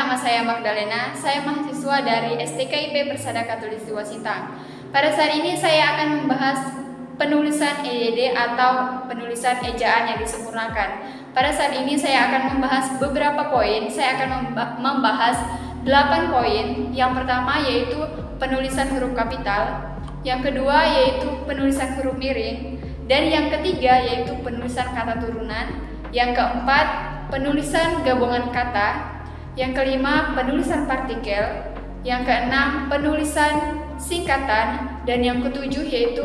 nama saya Magdalena, saya mahasiswa dari STKIP Persada Khatulistiwa Sintang. Pada saat ini saya akan membahas penulisan EYD atau penulisan ejaan yang disempurnakan. Pada saat ini saya akan membahas beberapa poin, saya akan membahas 8 poin. Yang pertama yaitu penulisan huruf kapital, yang kedua yaitu penulisan huruf miring, dan yang ketiga yaitu penulisan kata turunan, yang keempat penulisan gabungan kata, yang kelima penulisan partikel, yang keenam penulisan singkatan, dan yang ketujuh yaitu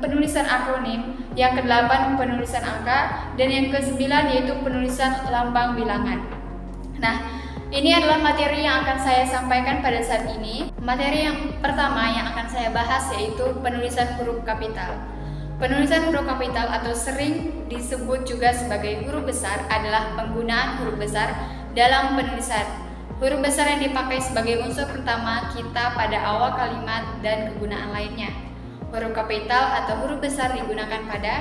penulisan akronim, yang kedelapan penulisan angka, dan yang kesembilan yaitu penulisan lambang bilangan. Nah, ini adalah materi yang akan saya sampaikan pada saat ini. Materi yang pertama yang akan saya bahas yaitu penulisan huruf kapital. Penulisan huruf kapital atau sering disebut juga sebagai huruf besar adalah penggunaan huruf besar dalam penulisan. Huruf besar yang dipakai sebagai unsur pertama kita pada awal kalimat dan kegunaan lainnya. Huruf kapital atau huruf besar digunakan pada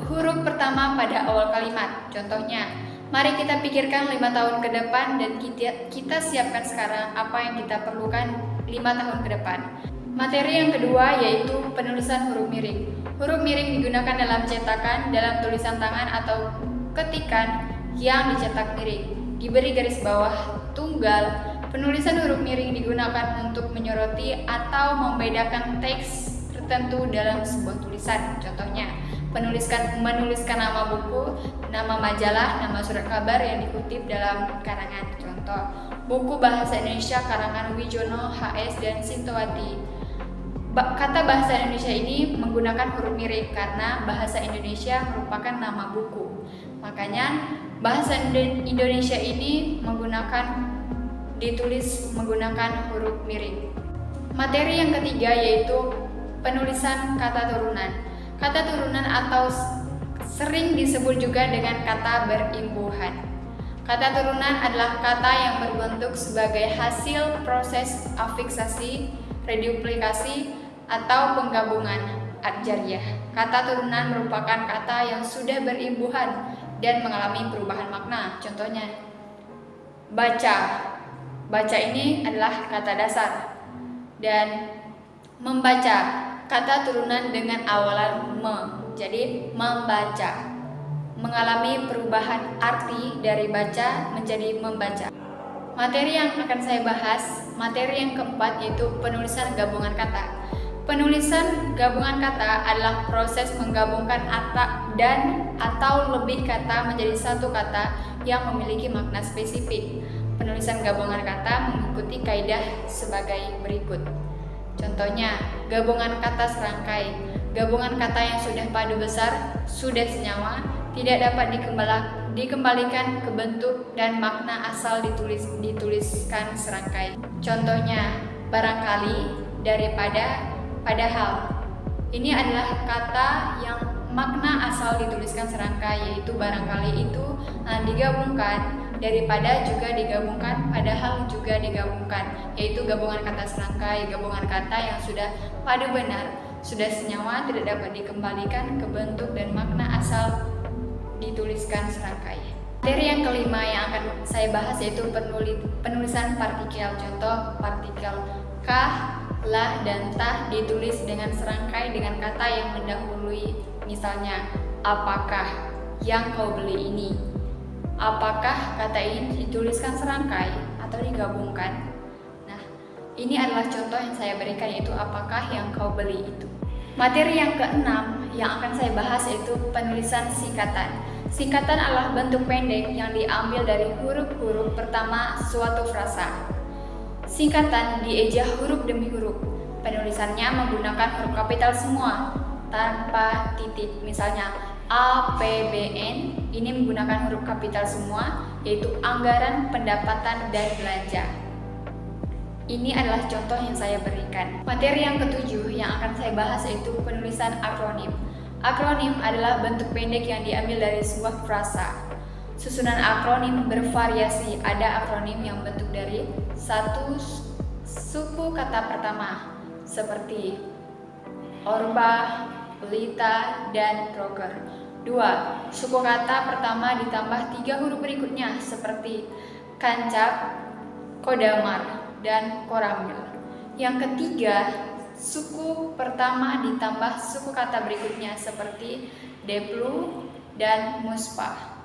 huruf pertama pada awal kalimat. Contohnya, mari kita pikirkan 5 tahun ke depan dan kita siapkan sekarang apa yang kita perlukan 5 tahun ke depan. Materi yang kedua yaitu penulisan huruf miring. Huruf miring digunakan dalam cetakan, dalam tulisan tangan atau ketikan yang dicetak miring, diberi garis bawah tunggal. Penulisan huruf miring digunakan untuk menyoroti atau membedakan teks tertentu dalam sebuah tulisan. Contohnya, menuliskan nama buku, nama majalah, nama surat kabar yang dikutip dalam karangan. Contoh, buku Bahasa Indonesia karangan Wijono, HS, dan Sintowati. Kata bahasa Indonesia ini menggunakan huruf miring karena bahasa Indonesia merupakan nama buku. Makanya bahasa Indonesia ini ditulis menggunakan huruf miring. Materi yang ketiga yaitu penulisan kata turunan. Kata turunan atau sering disebut juga dengan kata berimbuhan. Kata turunan adalah kata yang berbentuk sebagai hasil proses afiksasi, reduplikasi, atau penggabungan adjariah. Kata turunan merupakan kata yang sudah berimbuhan dan mengalami perubahan makna. Contohnya, baca. Baca ini adalah kata dasar. Dan membaca, kata turunan dengan awalan me. Jadi membaca. Mengalami perubahan arti dari baca menjadi membaca. Materi yang akan saya bahas, materi yang keempat yaitu penulisan gabungan kata. Penulisan gabungan kata adalah proses menggabungkan atau lebih kata menjadi satu kata yang memiliki makna spesifik. Penulisan gabungan kata mengikuti kaidah sebagai berikut. Contohnya, gabungan kata serangkai. Gabungan kata yang sudah padu besar, sudah senyawa, tidak dapat dikembalikan ke bentuk dan makna asal dituliskan serangkai. Contohnya, barangkali, daripada, padahal. Ini adalah kata yang makna asal dituliskan serangkai, yaitu barangkali itu digabungkan, daripada juga digabungkan, padahal juga digabungkan, yaitu gabungan kata serangkai, gabungan kata yang sudah padu benar, sudah senyawa, tidak dapat dikembalikan ke bentuk dan makna asal dituliskan serangkai. Materi yang kelima yang akan saya bahas yaitu penulisan partikel. Contoh, partikel kah, lah, dan tah ditulis dengan serangkai dengan kata yang mendahului. Misalnya, apakah yang kau beli ini? Apakah kata ini dituliskan serangkai atau digabungkan? Nah, ini adalah contoh yang saya berikan yaitu apakah yang kau beli itu. Materi yang keenam yang akan saya bahas yaitu penulisan singkatan. Singkatan adalah bentuk pendek yang diambil dari huruf-huruf pertama suatu frasa. Singkatan dieja huruf demi huruf. Penulisannya menggunakan huruf kapital semua tanpa titik. Misalnya APBN ini menggunakan huruf kapital semua, yaitu anggaran, pendapatan, dan belanja. Ini adalah contoh yang saya berikan. Materi yang ketujuh yang akan saya bahas yaitu penulisan akronim. Akronim adalah bentuk pendek yang diambil dari sebuah frasa. Susunan akronim bervariasi. Ada akronim yang bentuk dari satu suku kata pertama seperti Orba, Pelita, dan Rocker. 2. Suku kata pertama ditambah 3 huruf berikutnya seperti kancap, kodamar, dan koramil. Yang ketiga, suku pertama ditambah suku kata berikutnya seperti deplu dan muspa.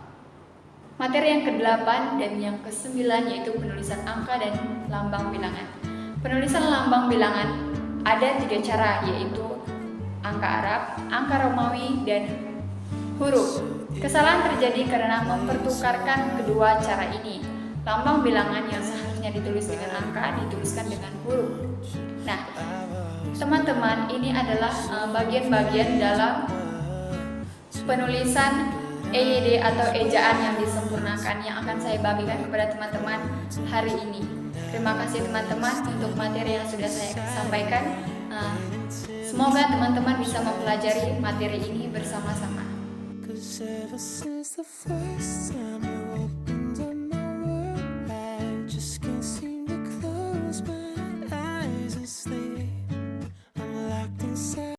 Materi yang ke-8 dan yang ke-9 yaitu penulisan angka dan lambang bilangan. Penulisan lambang bilangan ada 3 cara, yaitu angka Arab, angka Romawi, dan huruf. Kesalahan terjadi karena mempertukarkan kedua cara ini. Lambang bilangan yang seharusnya ditulis dengan angka dituliskan dengan huruf. Nah, teman-teman, ini adalah bagian-bagian dalam penulisan EYD atau ejaan yang disempurnakan yang akan saya bagikan kepada teman-teman hari ini. Terima kasih teman-teman untuk materi yang sudah saya sampaikan. Semoga teman-teman bisa mempelajari materi ini bersama-sama.